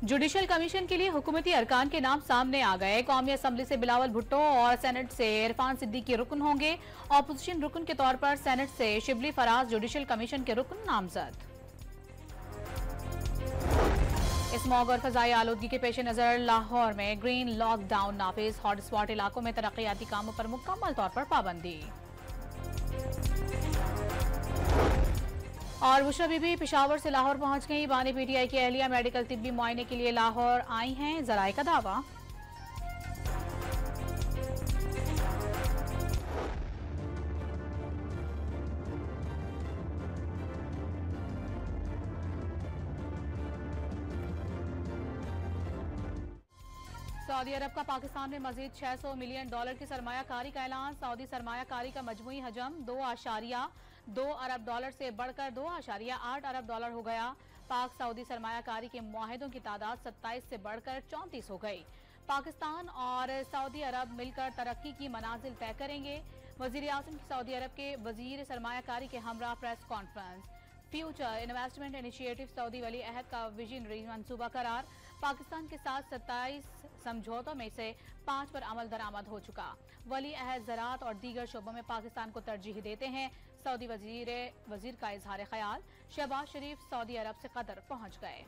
Judicial commission के लिए हुकूमती अरकान के नाम सामने आ गए। कौमी असम्बली से बिलावल भुट्टो और सेनेट से इरफान सिद्दीकी रुकन होंगे। ऑपोजिशन रुकन के तौर पर सेनेट से शिबली फराज जुडिशल कमीशन के रुकन नामजद। स्मॉग और फजाई आलूदगी के पेश नजर लाहौर में ग्रीन लॉकडाउन नाफिज। हॉटस्पॉट इलाकों में तरक्याती कामों पर मुकम्मल तौर पर पाबंदी। और बुशरा बीबी पेशावर से लाहौर पहुंच गई। बानी पीटीआई की अहलिया मेडिकल तिब्बी मुआयने के लिए लाहौर आई हैं, जराए का दावा। सऊदी अरब का पाकिस्तान में मजीद $600 मिलियन की सरमायाकारी का ऐलान। सऊदी सरमायाकारी का मजमूई हजम $2.2 अरब से बढ़कर $2.8 अरब हो गया। पाक सऊदी सरमायाकारी के मुआहिदों की तादाद 27 से बढ़कर 34 हो गई। पाकिस्तान और सऊदी अरब मिलकर तरक्की की मनाजिल तय करेंगे। वजीर आजम की सऊदी अरब के वजीर सरमायाकारी के हमरा press conference. Future investment initiative Saudi वली अहद का विजनरी मंसूबा करार। पाकिस्तान के साथ 27 समझौतों में से 5 पर अमल दरामद हो चुका। वली अहद ज़राअत और दीगर शोबों में पाकिस्तान को तरजीह देते हैं। सऊदी वजीर का इजहार ख्याल। शहबाज शरीफ सऊदी अरब से कतर पहुंच गए।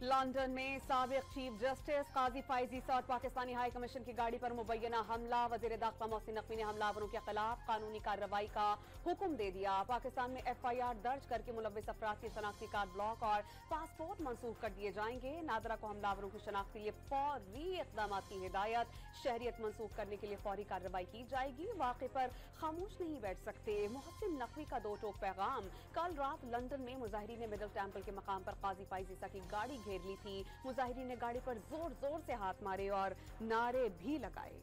लंदन में साबिक चीफ जस्टिस काजी फायजी और पाकिस्तानी हाई कमीशन की गाड़ी पर मुबैना हमला। वजीर दाखिला मोहसिन नकवी ने हमलावरों के खिलाफ कानूनी कार्रवाई का हुक्म दे दिया। पाकिस्तान में FIR दर्ज करके मुलव्विस अफराद की शनाख्ती कार्ड ब्लॉक और पासपोर्ट मंसूख कर दिए जाएंगे। नादरा को हमलावरों की शनाख्त के लिए फौरी इकदाम की हिदायत। शहरियत मंसूख करने के लिए फौरी कार्रवाई की जाएगी। वाक़े पर खामोश नहीं बैठ सकते। मोहसिन नकवी का दो टोक पैगाम। कल रात लंदन में मुजाहिरीन ने मिडल टेम्पल के मकाम पर काजी फायजी की गाड़ी घेर ली थी। मुजाहिरीन ने गाड़ी पर जोर जोर से हाथ मारे और नारे भी लगाए।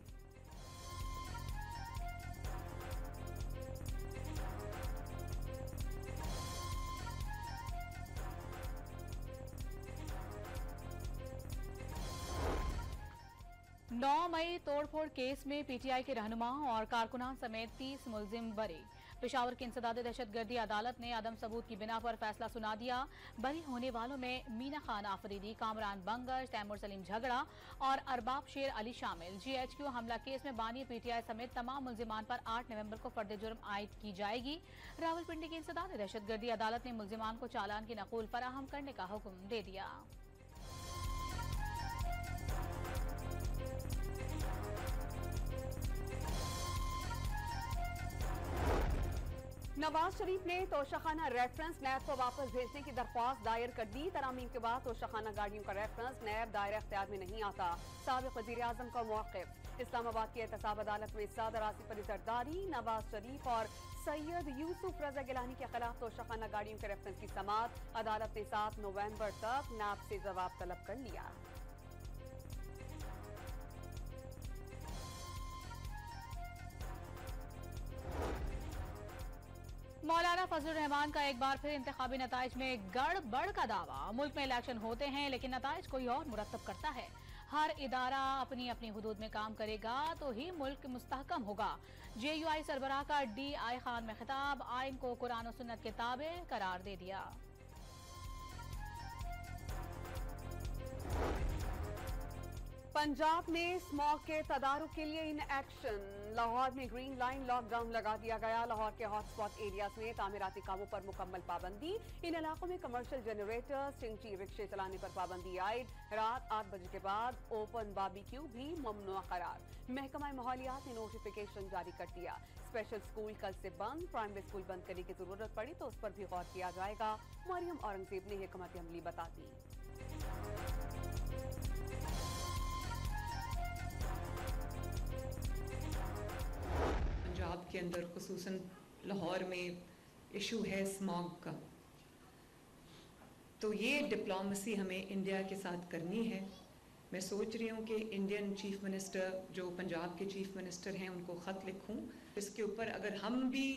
नौ मई तोड़फोड़ केस में पीटीआई के रहनुमा और कारकुनान समेत 30 मुलजिम बरी। पेशावर की इंसदाद दहशतगर्दी अदालत ने अदम सबूत की बिना पर फैसला सुना दिया। बरी होने वालों में मीना खान आफरीदी, कामरान बंगर, तैमूर सलीम झगड़ा और अरबाब शेर अली शामिल। GHQ हमला केस में बानी पीटीआई समेत तमाम मुलजिमान पर 8 नवंबर को फर्द जुर्म आयद की जाएगी। रावलपिंडी की इंसदाद दहशतगर्दी अदालत ने मुलजिमान को चालान की नकूल फराहम करने का हुक्म दे दिया। नवाज शरीफ ने तोशाखाना रेफरेंस नैब को वापस भेजने की दरख्वास्त दायर कर दी। तरामीम के बाद तोशाखाना गाड़ियों का रेफरेंस नैब दायरा इख्तियार में नहीं आता। साबिक वजीर आजम का मौक़िफ़। इस्लामाबाद की एहतसाब अदालत में सदर आसिफ अली जरदारी, नवाज शरीफ और सैयद यूसुफ रजा गिलानी के खिलाफ तोशाखाना गाड़ियों के रेफरेंस की समाअत। अदालत ने 7 नवंबर तक नैब से जवाब तलब कर लिया। मौलाना फजलुर रहमान का एक बार फिर इंतखाबी नताइज में गड़बड़ का दावा। मुल्क में इलेक्शन होते हैं लेकिन नताइज कोई और मुरतब करता है। हर इदारा अपनी अपनी हुदूद में काम करेगा तो ही मुल्क मुस्तहकम होगा। JUI सरबराह का DI खान में खिताब। आइन को कुरान और सुन्नत के ताबे करार दे दिया। पंजाब में स्मॉग के तदारुक के लिए इन एक्शन। लाहौर में ग्रीन लाइन लॉकडाउन लगा दिया गया। लाहौर के हॉटस्पॉट एरियाज में तामीराती कामों पर मुकम्मल पाबंदी। इन इलाकों में कमर्शियल जनरेटर चिंची रिक्शे चलाने पर पाबंदी आयद। रात 8 बजे के बाद ओपन बारबेक्यू भी ममनुआ करार। महकमा माहौलियात ने नोटिफिकेशन जारी कर दिया। स्पेशल स्कूल कल से बंद। प्राइमरी स्कूल बंद करने की जरूरत पड़ी तो उस पर भी गौर किया जाएगा। मरियम औरंगजेब ने हिकमत अमली बता दी। पंजाब के अंदर खुसूसन लाहौर में इशू है स्मॉग का, तो ये डिप्लोमेसी हमें इंडिया के साथ करनी है। मैं सोच रही हूँ कि इंडियन चीफ मिनिस्टर जो पंजाब के चीफ मिनिस्टर हैं उनको ख़त लिखूँ। इसके ऊपर अगर हम भी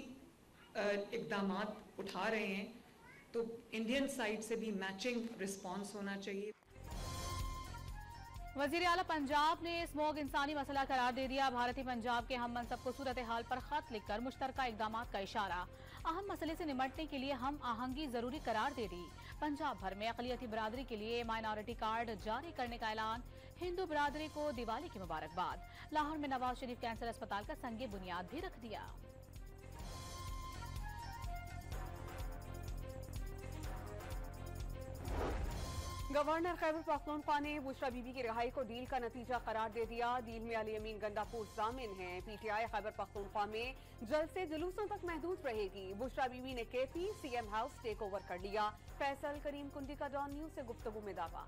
इक़दामात उठा रहे हैं तो इंडियन साइड से भी मैचिंग रिस्पॉन्स होना चाहिए। वजीर आला पंजाब ने स्मोग इंसानी मसला करार दे दिया। भारतीय पंजाब के हम मनसब को सूरत हाल पर खत लिखकर मुश्तरका इकदाम का इशारा। अहम मसले से निमटने के लिए हम आहंगी जरूरी करार दे दी। पंजाब भर में अक़लियती बिरादरी के लिए माइनॉरिटी कार्ड जारी करने का ऐलान। हिंदू बिरादरी को दिवाली की मुबारकबाद। लाहौर में नवाज शरीफ कैंसर अस्पताल का संगे बुनियाद भी रख दिया। गवर्नर खैबर पख्तूनख्वा ने बुशरा बीबी की रिहाई को डील का नतीजा करार दे दिया। डील में अली अमीन गंडापुर जामिन हैं। पीटीआई खैबर पख्तूनख्वा में जल्द से जुलूसों तक महदूद रहेगी। बुशरा बीबी ने KP CM house take over कर लिया। फैसल करीम कुंडी का डॉन न्यूज से गुफ्तगू में दावा।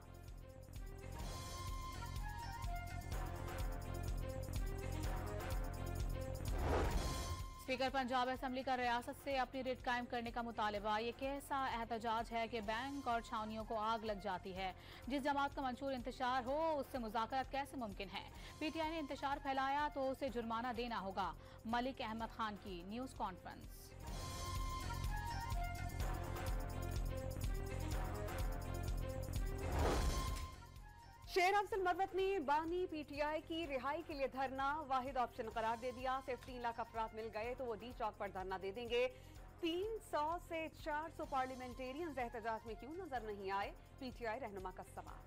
स्पीकर पंजाब असेंबली का रियासत से अपनी रिट कायम करने का मुतालबा। ये कैसा एहतजाज है कि बैंक और छावनियों को आग लग जाती है। जिस जमात का मंशूर इंतशार हो उससे मुज़ाकरात कैसे मुमकिन है। पीटीआई ने इंतशार फैलाया तो उसे जुर्माना देना होगा। मलिक अहमद खान की न्यूज कॉन्फ्रेंस। शेर अफजल मरवत ने बानी पीटीआई की रिहाई के लिए धरना वाहिद ऑप्शन करार दे दिया। सिर्फ 3 लाख अफराद मिल गए तो वो डी चौक पर धरना दे देंगे। 300 से 400 पार्लियामेंटेरियंस एहतजाज में क्यों नजर नहीं आए, पीटीआई रहनुमा का सवाल।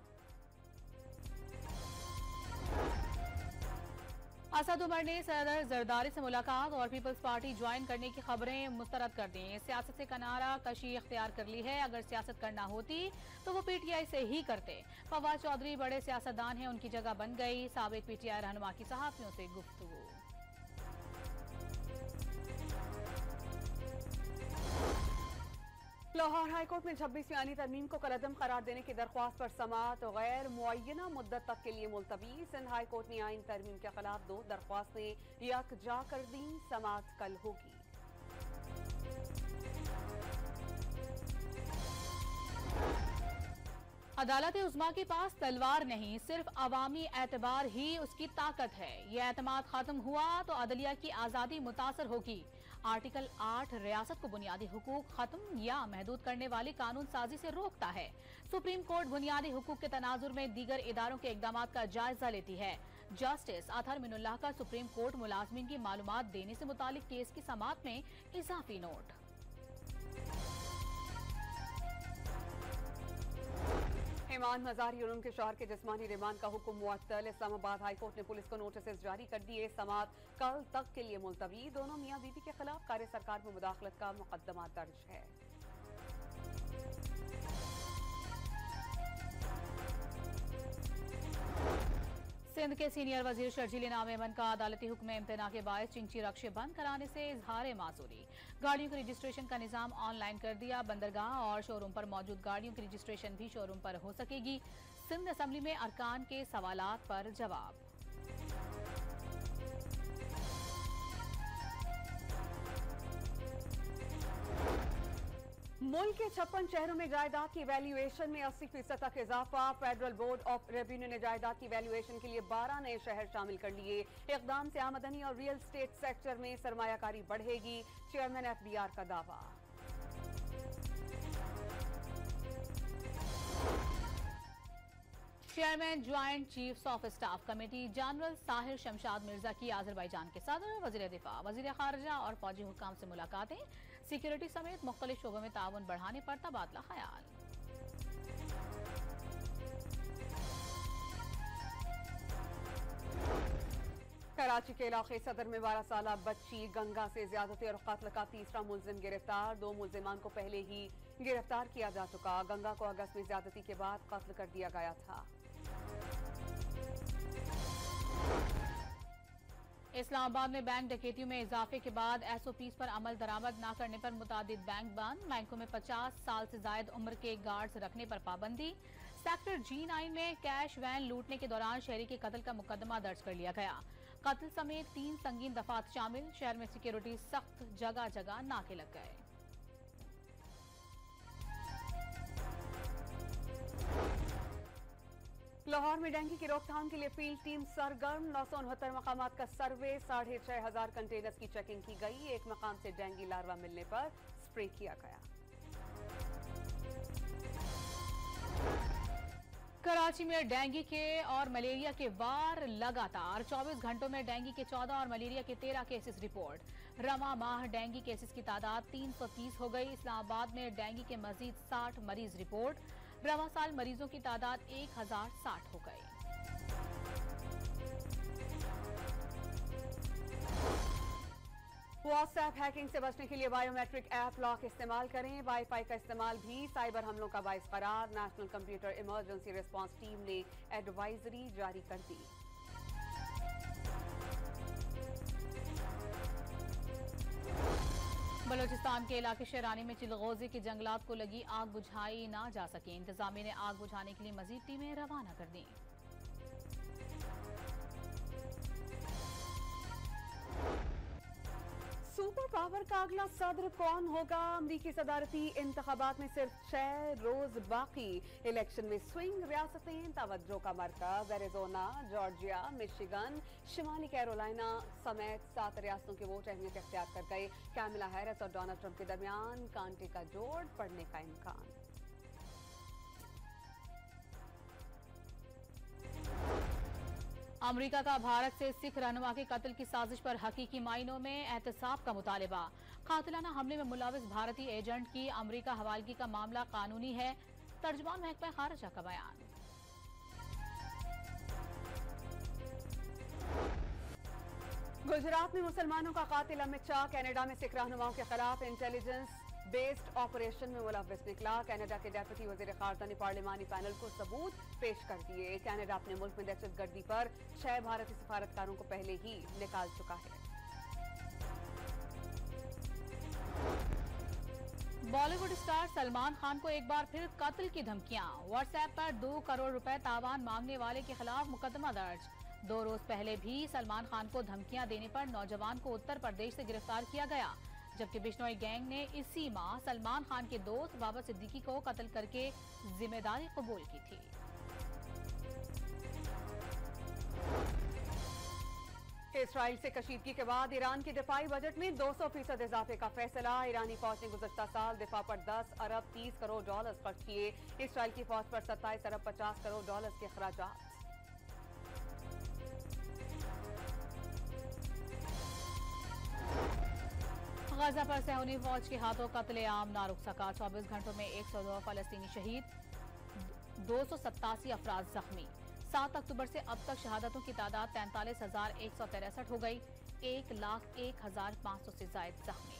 असद उमर ने सदर जरदारी से मुलाकात और पीपल्स पार्टी ज्वाइन करने की खबरें मुस्तरद कर दी। सियासत से किनारा कशी इख्तियार कर ली है। अगर सियासत करना होती तो वो पीटीआई से ही करते। फवाद चौधरी बड़े सियासतदान हैं, उनकी जगह बन गई। साबिक पीटीआई रहनुमा की सहाफियों से गुफ्तगू। लाहौर हाईकोर्ट में 26वीं आईनी तरमीम को कलअदम करार देने की दरख्वास्त पर समाअत गैर मुअय्यना मुद्दत तक के लिए मुलतवी। सिंध हाईकोर्ट ने आईन तरमीम के खिलाफ 2 दरख्वास्तें यकजा कर दी। समाअत कल होगी। अदालत उज़्मा के पास तलवार नहीं, सिर्फ अवामी एतबार ही उसकी ताकत है। यह एतमाद खत्म हुआ तो अदलिया की आज़ादी मुतासर होगी। आर्टिकल 8 रियासत को बुनियादी हुकूक खत्म या महदूद करने वाली कानून साजी से रोकता है। सुप्रीम कोर्ट बुनियादी हुकूक के तनाजुर में दीगर इदारों के इकदाम का जायजा लेती है। जस्टिस अतहर मिनुल्लाह का सुप्रीम कोर्ट मुलाजमीन की मालूमात देने से मुतालिक केस की समाअत में इजाफी नोट। इमान मजारी और उनके शौहर के जिस्मानी रिमांड का हुक्म मुअत्तल। इस्लामाबाद हाईकोर्ट ने पुलिस को नोटिस जारी कर दिए। समाअत कल तक के लिए मुलतवी। दोनों मियां बीवी के खिलाफ कार्य सरकार में मुदाखलत का मुकदमा दर्ज है। सिंध के सीनियर वजीर शर्जील इनाम एमन का अदालती हुक्म इम्तना के बायस चिंची रक्शे बंद कराने से इजहार माजूरी। गाड़ियों के रजिस्ट्रेशन का निजाम ऑनलाइन कर दिया। बंदरगाह और शोरूम पर मौजूद गाड़ियों की रजिस्ट्रेशन भी शोरूम पर हो सकेगी। सिंध असेंबली में अरकान के सवालात पर जवाब। मुल्क के 56 शहरों में जायदाद की वैल्यूएशन में 80% तक इजाफा। फेडरल बोर्ड ऑफ रेवेन्यू ने जायदाद की वैल्यूएशन के लिए 12 नए शहर शामिल कर लिए। इकदाम से आमदनी और रियल स्टेट सेक्टर में सरमायाकारी बढ़ेगी। चेयरमैन एफबीआर का दावा। Chairman joint chiefs of staff committee general Sahir Shamshad Mirza की अजरबैजान के सदर, वजीर दिफा, वजीर खारजा और फौजी हुकाम से मुलाकातें। सिक्योरिटी समेत मुख्तलिफ शोबों में ताउन बढ़ाने पर तबादला ख्याल। कराची के इलाके सदर में 12 साल बच्ची गंगा से ज्यादती और कत्ल का तीसरा मुलजिम गिरफ्तार। 2 मुलजिमान को पहले ही गिरफ्तार किया जा चुका। गंगा को अगस्त में ज्यादती के बाद कत्ल कर दिया गया था। इस्लामाबाद में बैंक डकैतियों में इजाफे के बाद एसओपीज पर अमल दरामद न करने पर मुतादिद बैंक बंद। बैंकों में 50 साल से जायद उम्र के गार्ड्स रखने पर पाबंदी। सेक्टर G9 में कैश वैन लूटने के दौरान शहरी के कत्ल का मुकदमा दर्ज कर लिया गया। कत्ल समेत 3 संगीन दफात शामिल। शहर में सिक्योरिटी सख्त, जगह जगह नाके लग गए। लाहौर में डेंगू की रोकथाम के लिए फील्ड टीम सरगर्म। 969 मकामात का सर्वे, 6500 कंटेनर्स की चेकिंग की गई। एक मकाम से डेंगू लार्वा मिलने पर स्प्रे किया गया। कराची में डेंगू के और मलेरिया के वार लगातार 24 घंटों में डेंगू के 14 और मलेरिया के 13 केसेस रिपोर्ट। रवा माह डेंगू केसेस की तादाद 330 हो गई। इस्लामाबाद में डेंगू के मजीद 60 मरीज रिपोर्ट। रवा साल मरीजों की तादाद 1060 हो गई। व्हाट्सएप हैकिंग से बचने के लिए बायोमेट्रिक ऐप लॉक इस्तेमाल करें। वाईफाई का इस्तेमाल भी साइबर हमलों का बाइस करार। National computer emergency response team ने एडवाइजरी जारी कर दी। बलूचिस्तान के इलाके शेरानी में चिलगोजे के जंगलात को लगी आग बुझाई ना जा सकी। इंतजामिया ने आग बुझाने के लिए मजीद टीमें रवाना कर दी। सुपर पावर का अगला सदर कौन होगा? अमरीकी सदारती इंतखाबात में सिर्फ 6 रोज बाकी। इलेक्शन में स्विंग रियासतें तवज्जो का मरकज। एरिजोना, जॉर्जिया, मिशिगन, शिमाली कैरोलिना समेत 7 रियासतों के वोट अहमियत इख्तियार कर गए। कैमिला हैरिस और डोनाल्ड ट्रंप के दरमियान कांटे का जोड़ पड़ने का इम्कान। अमेरिका का भारत से सिख रहनुमा के कत्ल की साजिश पर हकीकी मायनों में एहतसाब का मुतालबा। कातिलाना हमले में मुलविस भारतीय एजेंट की अमेरिका हवालगी का मामला कानूनी है। तर्जुमान महकमा खारिजा का बयान। गुजरात में मुसलमानों का कातिल अमित शाह कनाडा में सिख रहनुमाओं के खिलाफ इंटेलिजेंस बेस्ड ऑपरेशन में मुलविस निकला। कनाडा के डेप्यूटी वजीर खारजा ने पार्लिमानी पैनल को सबूत पेश कर दिए। कनाडा अपने मुल्क में दहशतगर्दी पर 6 भारतीय सफारतकारों को पहले ही निकाल चुका है। बॉलीवुड स्टार सलमान खान को एक बार फिर कत्ल की धमकियां। व्हाट्सएप पर 2 करोड़ रुपए तावान मांगने वाले के खिलाफ मुकदमा दर्ज। 2 रोज पहले भी सलमान खान को धमकियां देने पर नौजवान को उत्तर प्रदेश से गिरफ्तार किया गया, जबकि बिश्नोई गैंग ने इसी माह सलमान खान के दोस्त बाबा सिद्दीकी को कत्ल करके जिम्मेदारी कबूल की थी। इसराइल से कशीदगी के बाद ईरान के दिफाई बजट में 200% इजाफे का फैसला। ईरानी फौज ने गुज़श्ता साल दिफा पर 10 अरब 30 करोड़ डॉलर खर्च किए। इसराइल की फौज पर 27 अरब 50 करोड़ डॉलर के अखराजात। गाजा पर सहूनी फौज के हाथों कत्लेआम ना रुक सका। 24 घंटों में 102 फलस्तीनी शहीद, 287 अफराद जख्मी। 7 अक्टूबर से अब तक शहादतों की तादाद 43,163 हो गई। 1,01,500 से ज्यादा जख्मी।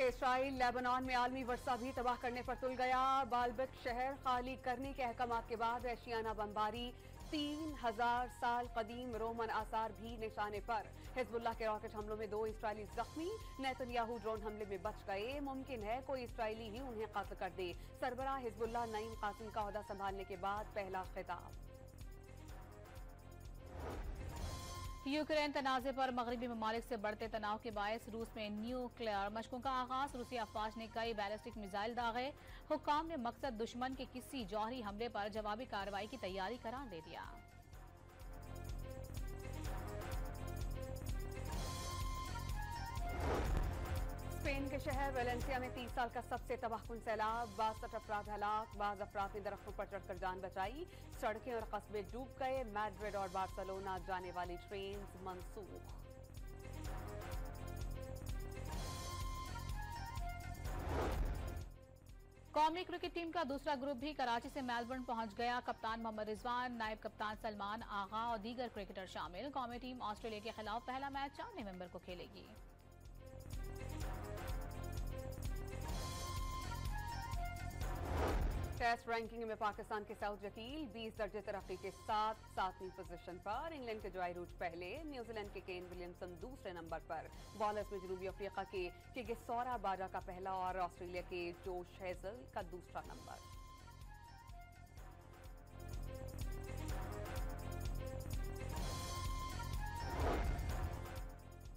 इसराइल लेबनान में आलमी वर्षा भी तबाह करने पर तुल गया। बालबेक शहर खाली करने के अहकामात के बाद वहशियाना बमबारी। 3000 साल कदीम रोमन आसार भी निशाने पर। हिजबुल्लाह के रॉकेट हमलों में 2 इसराइली जख्मी। नेतन्याहू ड्रोन हमले में बच गए। मुमकिन है कोई इसराइली ही उन्हें कत्ल कर दे। सरबराह हिजबुल्लाह नईम कासिम का ओहदा संभालने के बाद पहला खिताब। यूक्रेन तनाज़े पर मगरबी ममालिक से बढ़ते तनाव के बायस रूस में न्यूक्लियर मशकों का आगाज। रूसी अफवाज ने कई बैलिस्टिक मिसाइल दागे। हुक्काम ने मकसद दुश्मन के किसी जौहरी हमले पर जवाबी कार्रवाई की तैयारी करार दे दिया। स्पेन के शहर वेलेंसिया में 30 साल का सबसे तबाहकुन सैलाब। 62 अफराद हलाक। 12 अफराद ने दरख्तों पर चढ़कर जान बचाई। सड़कें और कस्बे डूब गए। मैड्रिड और बार्सिलोना जाने वाली ट्रेन मनसूख। कौमी क्रिकेट टीम का दूसरा ग्रुप भी कराची से मेलबर्न पहुंच गया। कप्तान मोहम्मद रिजवान, नायब कप्तान सलमान आगा और दीगर क्रिकेटर शामिल। कौमी टीम ऑस्ट्रेलिया के खिलाफ पहला मैच 4 नवंबर को खेलेगी। टेस्ट रैंकिंग में पाकिस्तान के साउथ जकील 20 दर्जे तरक्की के साथ 7वीं पोजीशन पर। इंग्लैंड के जॉय रूट पहले। न्यूजीलैंड के केन विलियमसन दूसरे नंबर पर। बॉलर्स में जनूबी अफ्रीका के किगिसोरा बाजा का पहला और ऑस्ट्रेलिया के जोश हेजल का दूसरा नंबर।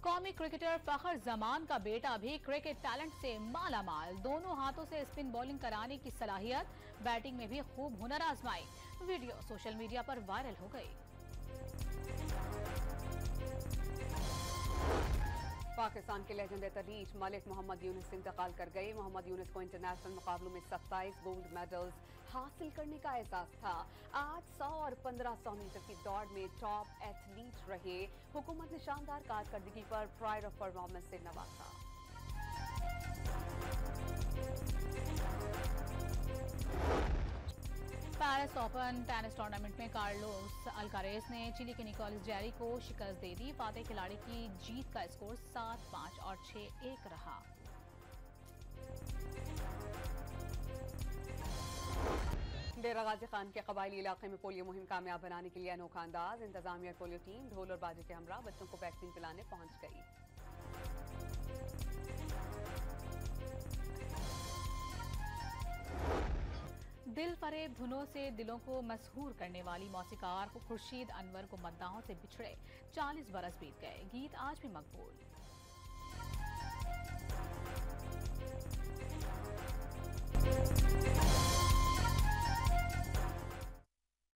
कौमी क्रिकेटर फखर जमान का बेटा भी क्रिकेट टैलेंट से माला माल। दोनों हाथों से स्पिन बॉलिंग कराने की सलाहियत। बैटिंग में भी खूब हुनर आजमाई। वीडियो सोशल मीडिया पर वायरल हो गई। पाकिस्तान के लेजेंड तरीश मलिक मोहम्मद यूनुस इंतकाल कर गए। मोहम्मद यूनुस को इंटरनेशनल मुकाबलों में 27 गोल्ड मेडल्स हासिल करने का एहसास था। आज 100 और 1500 मीटर की दौड़ में टॉप एथलीट रहे। हुकूमत ने शानदार कारकर्दगी पर प्राइड ऑफ परफॉर्मेंस से नवाजा। पेरिस ओपन टेनिस टूर्नामेंट में कार्लोस अल्कारेज ने चिली के निकोलस जेरी को शिकस्त दे दी। फातेह खिलाड़ी की जीत का स्कोर 7-5 और 6-1 रहा। डेरा गाजी खान के कबायली इलाके में पोलियो मुहिम कामयाब बनाने के लिए अनोखा अंदाज। इंतजामिया पोलियो टीम ढोल और बाजे के हमरा बच्चों को वैक्सीन पिलाने पहुंच गई। दिल फरेब धुनों से दिलों को मसहूर करने वाली मौसीकार खुर्शीद अनवर को मद्दाहों से बिछड़े 40 बरस बीत गए। गीत आज भी मकबूल।